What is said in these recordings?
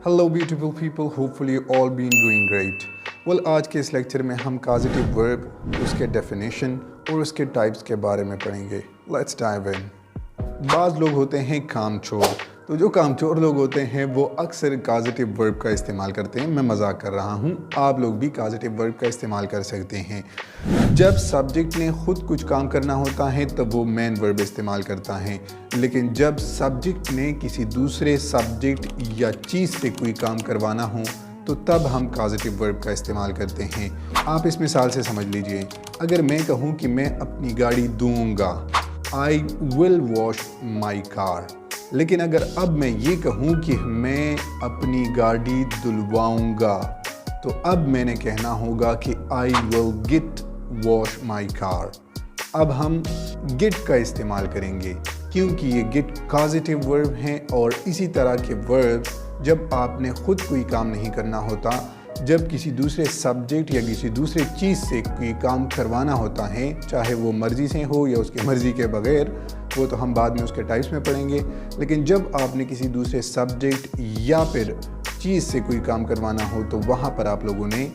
Hello beautiful people, hopefully you all been doing great. Well, आज के इस lecture में हम causative verb, उसके definition और उसके types के बारे में पढ़ेंगे. Let's dive in. बाज़ लोग होते हैं कामचोर, तो जो कामचोर लोग होते हैं वो अक्सर causative verb का इस्तेमाल करते हैं. मैं मजाक कर रहा हूँ, आप लोग भी causative verb का इस्तेमाल कर सकते हैं. जब सब्जेक्ट ने खुद कुछ काम करना होता है तब वो मेन वर्ब इस्तेमाल करता है, लेकिन जब सब्जेक्ट ने किसी दूसरे सब्जेक्ट या चीज़ से कोई काम करवाना हो तो तब हम causative वर्ब का इस्तेमाल करते हैं. आप इस मिसाल से समझ लीजिए, अगर मैं कहूँ कि मैं अपनी गाड़ी धोऊंगा, I will wash my car, लेकिन अगर अब मैं ये कहूँ कि मैं अपनी गाड़ी धुलवाऊंगा तो अब मैंने कहना होगा कि I will get wash my car. अब हम get का इस्तेमाल करेंगे क्योंकि ये get causative verb हैं और इसी तरह के verb जब आपने खुद कोई काम नहीं करना होता, जब किसी दूसरे सब्जेक्ट या किसी दूसरे चीज़ से कोई काम करवाना होता है, चाहे वो मर्ज़ी से हो या उसके मर्ज़ी के बगैर, वो तो हम बाद में उसके टाइप्स में पढ़ेंगे. लेकिन जब आपने किसी दूसरे सब्जेक्ट या फिर चीज़ से कोई काम करवाना हो तो वहाँ पर आप लोगों ने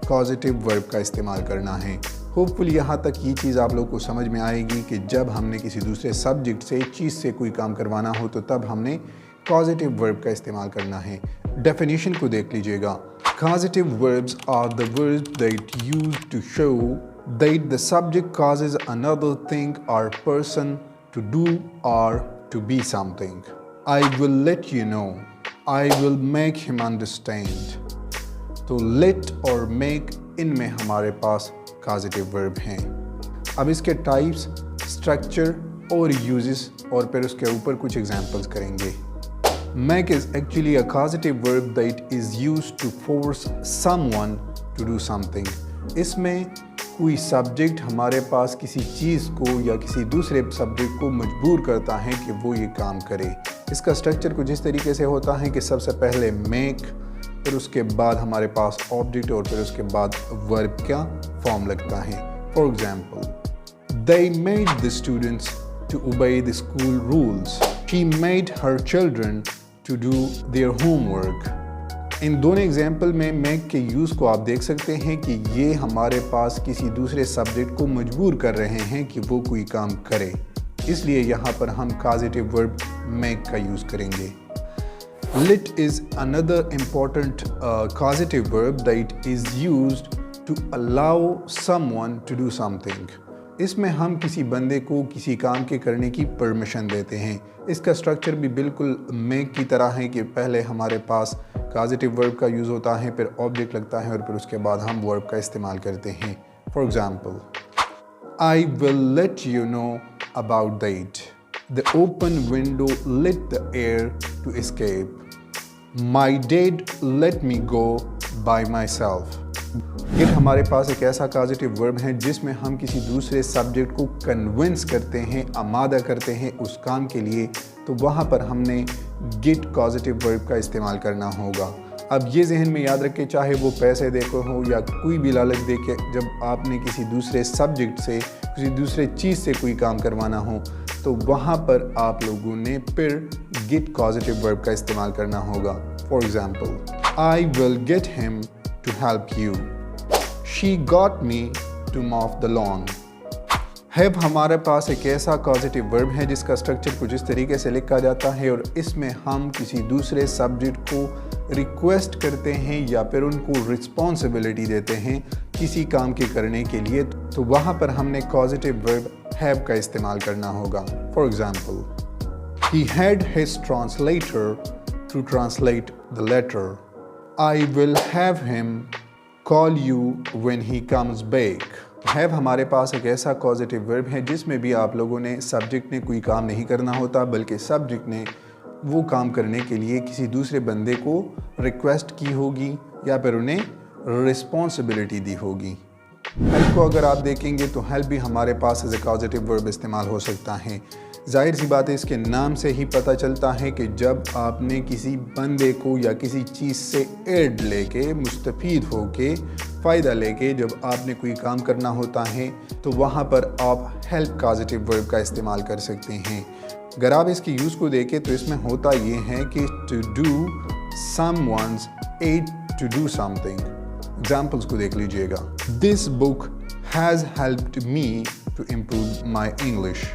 causative verb का इस्तेमाल करना है. होपफुली यहाँ तक ये चीज़ आप लोग को समझ में आएगी कि जब हमने किसी दूसरे सब्जेक्ट से चीज़ से कोई काम करवाना हो तो तब हमने causative verb का इस्तेमाल करना है. डेफिनेशन को देख लीजिएगा. Causative verbs are the verbs that use to show that the subject causes another thing or person to do or to be something. I will let you know. I will make him understand. तो let और make इनमें हमारे पास causative verb हैं. अब इसके types, structure और uses और फिर उसके ऊपर कुछ examples करेंगे. Make is actually a causative verb that is used to force someone to do something. इसमें कोई सब्जेक्ट हमारे पास किसी चीज़ को या किसी दूसरे सब्जेक्ट को मजबूर करता है कि वो ये काम करे. इसका स्ट्रक्चर कुछ इस तरीके से होता है कि सबसे पहले make, फिर उसके बाद हमारे पास ऑब्जेक्ट और फिर उसके बाद वर्ब का फॉर्म लगता है. For example, they made the students to obey the school rules. She made her children to do their homework. इन दोनों एग्जाम्पल में make के यूज़ को आप देख सकते हैं कि ये हमारे पास किसी दूसरे सब्जेक्ट को मजबूर कर रहे हैं कि वो कोई काम करे, इसलिए यहाँ पर हम causative verb make का यूज़ करेंगे. Let is another important causative verb that is used to allow someone to do something. इसमें हम किसी बंदे को किसी काम के करने की परमिशन देते हैं. इसका स्ट्रक्चर भी बिल्कुल make की तरह है कि पहले हमारे पास causative verb का यूज़ होता है, फिर ऑब्जेक्ट लगता है और फिर उसके बाद हम वर्ब का इस्तेमाल करते हैं. For example, I will let you know about that. The open window let the air to escape. My dad let me go by myself. ये हमारे पास एक ऐसा causative verb है जिसमें हम किसी दूसरे सब्जेक्ट को कन्विंस करते हैं, आमादा करते हैं उस काम के लिए, तो वहाँ पर हमने get causative verb का इस्तेमाल करना होगा. अब ये जहन में याद रखें, चाहे वो पैसे देकर हो या कोई भी लालच दे के, जब आपने किसी दूसरे सब्जेक्ट से किसी दूसरे चीज़ से कोई काम करवाना हो तो वहाँ पर आप लोगों ने फिर get causative verb का इस्तेमाल करना होगा. For example, I will get him to help you. She got me to mop the lawn. Have हमारे पास एक ऐसा causative verb है जिसका स्ट्रक्चर कुछ इस तरीके से लिखा जाता है और इसमें हम किसी दूसरे सब्जेक्ट को रिक्वेस्ट करते हैं या फिर उनको रिस्पॉन्सिबिलिटी देते हैं किसी काम के करने के लिए, तो वहाँ पर हमने causative verb have का इस्तेमाल करना होगा. For example, he had his translator to translate the letter. I will have him call you when he comes back. have हमारे पास एक ऐसा causative verb है जिसमें भी आप लोगों ने सब्जेक्ट ने कोई काम नहीं करना होता, बल्कि सब्जेक्ट ने वो काम करने के लिए किसी दूसरे बंदे को रिक्वेस्ट की होगी या फिर उन्हें रिस्पॉन्सिबिलिटी दी होगी. हेल्प को अगर आप देखेंगे तो हेल्प भी हमारे पास एज ए causative verb इस्तेमाल हो सकता है. ज़ाहिर सी बात है, इसके नाम से ही पता चलता है कि जब आपने किसी बंदे को या किसी चीज़ से एड लेके, मुस्तफ़ीद होके, फ़ायदा लेके जब आपने कोई काम करना होता है तो वहाँ पर आप हेल्प causative verb का इस्तेमाल कर सकते हैं. अगर आप इसके यूज़ को देखें तो इसमें होता ये है कि to do someone's aid to do something. Examples کو دیکھ لیجئے گا. This book has helped me to improve my English.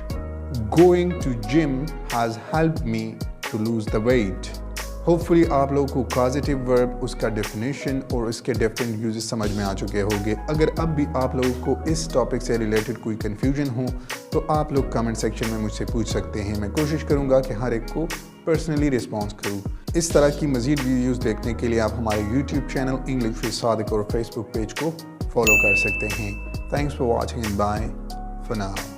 Going to gym has helped me to lose the weight. Hopefully آپ لوگوں کو کازیٹیو ورب اس کا ڈیفینیشن اور اس کے ڈفرینٹ یوزز سمجھ میں آ چکے ہوں گے. اگر اب بھی آپ لوگوں کو اس ٹاپک سے ریلیٹڈ کوئی کنفیوژن ہو تو آپ لوگ کمنٹ سیکشن میں مجھ سے پوچھ سکتے ہیں. میں کوشش کروں گا کہ ہر ایک کو پرسنلی رسپانس کروں. اس طرح کی مزید ویڈیوز دیکھنے کے لیے آپ ہمارے YouTube channel English with Sadiq اور فیس بک پیج کو فالو کر سکتے ہیں. Thanks for watching and bye for now.